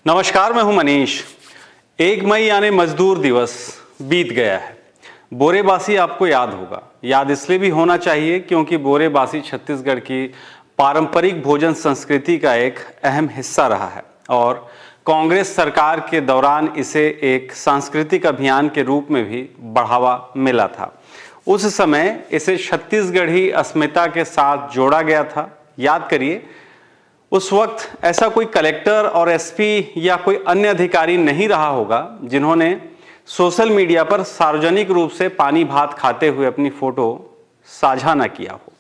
नमस्कार, मैं हूं मनीष। 1 मई यानी मजदूर दिवस बीत गया है। बोरेबासी आपको याद होगा। याद इसलिए भी होना चाहिए क्योंकि बोरेबासी छत्तीसगढ़ की पारंपरिक भोजन संस्कृति का एक अहम हिस्सा रहा है और कांग्रेस सरकार के दौरान इसे एक सांस्कृतिक अभियान के रूप में भी बढ़ावा मिला था। उस समय इसे छत्तीसगढ़ी अस्मिता के साथ जोड़ा गया था। याद करिए, उस वक्त ऐसा कोई कलेक्टर और एसपी या कोई अन्य अधिकारी नहीं रहा होगा जिन्होंने सोशल मीडिया पर सार्वजनिक रूप से पानी भात खाते हुए अपनी फोटो साझा न किया हो।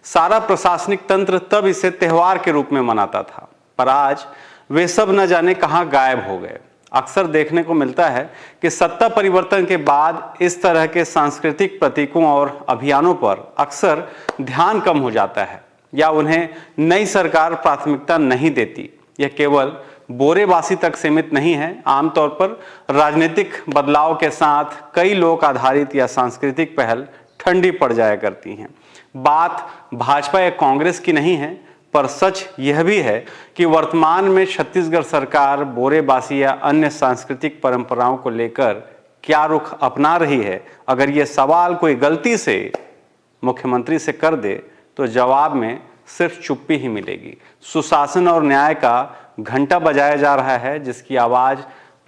सारा प्रशासनिक तंत्र तब इसे त्योहार के रूप में मनाता था, पर आज वे सब न जाने कहां गायब हो गए। अक्सर देखने को मिलता है कि सत्ता परिवर्तन के बाद इस तरह के सांस्कृतिक प्रतीकों और अभियानों पर अक्सर ध्यान कम हो जाता है या उन्हें नई सरकार प्राथमिकता नहीं देती। यह केवल बोरेबासी तक सीमित नहीं है। आमतौर पर राजनीतिक बदलाव के साथ कई लोक आधारित या सांस्कृतिक पहल ठंडी पड़ जाया करती हैं। बात भाजपा या कांग्रेस की नहीं है, पर सच यह भी है कि वर्तमान में छत्तीसगढ़ सरकार बोरेबासी या अन्य सांस्कृतिक परंपराओं को लेकर क्या रुख अपना रही है। अगर यह सवाल कोई गलती से मुख्यमंत्री से कर दे तो जवाब में सिर्फ चुप्पी ही मिलेगी। सुशासन और न्याय का घंटा बजाया जा रहा है, जिसकी आवाज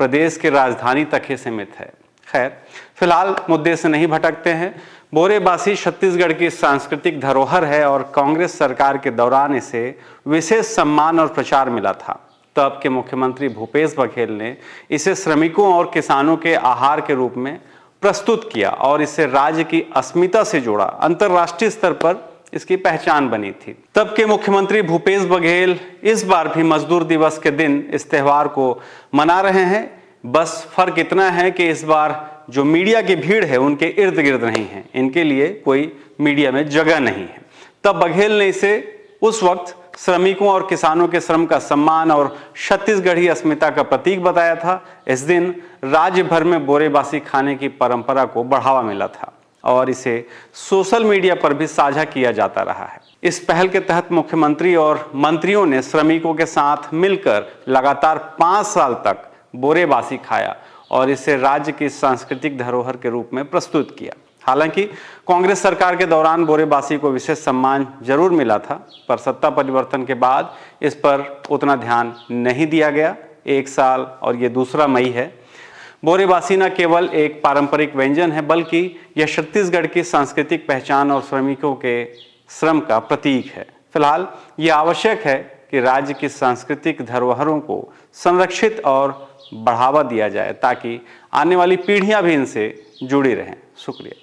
प्रदेश की राजधानी तक ही सीमित है। खैर, फिलहाल मुद्दे से नहीं भटकते हैं। बोरेबासी छत्तीसगढ़ की सांस्कृतिक धरोहर है और कांग्रेस सरकार के दौरान इसे विशेष सम्मान और प्रचार मिला था। तब के मुख्यमंत्री भूपेश बघेल ने इसे श्रमिकों और किसानों के आहार के रूप में प्रस्तुत किया और इसे राज्य की अस्मिता से जोड़ा। अंतर्राष्ट्रीय स्तर पर इसकी पहचान बनी थी। तब के मुख्यमंत्री भूपेश बघेल इस बार भी मजदूर दिवस के दिन इस त्योहार को मना रहे हैं। बस फर्क इतना है कि इस बार जो मीडिया की भीड़ है उनके इर्द गिर्द नहीं है, इनके लिए कोई मीडिया में जगह नहीं है। तब बघेल ने इसे उस वक्त श्रमिकों और किसानों के श्रम का सम्मान और छत्तीसगढ़ी अस्मिता का प्रतीक बताया था। इस दिन राज्य भर में बोरेबासी खाने की परंपरा को बढ़ावा मिला था और इसे सोशल मीडिया पर भी साझा किया जाता रहा है। इस पहल के तहत मुख्यमंत्री और मंत्रियों ने श्रमिकों के साथ मिलकर लगातार 5 साल तक बोरेबासी खाया और इसे राज्य की सांस्कृतिक धरोहर के रूप में प्रस्तुत किया। हालांकि कांग्रेस सरकार के दौरान बोरेबासी को विशेष सम्मान जरूर मिला था, पर सत्ता परिवर्तन के बाद इस पर उतना ध्यान नहीं दिया गया। 1 साल और ये दूसरा मई है। बोरेबासी न केवल एक पारंपरिक व्यंजन है, बल्कि यह छत्तीसगढ़ की सांस्कृतिक पहचान और श्रमिकों के श्रम का प्रतीक है। फिलहाल यह आवश्यक है कि राज्य की सांस्कृतिक धरोहरों को संरक्षित और बढ़ावा दिया जाए ताकि आने वाली पीढ़ियां भी इनसे जुड़ी रहें। शुक्रिया।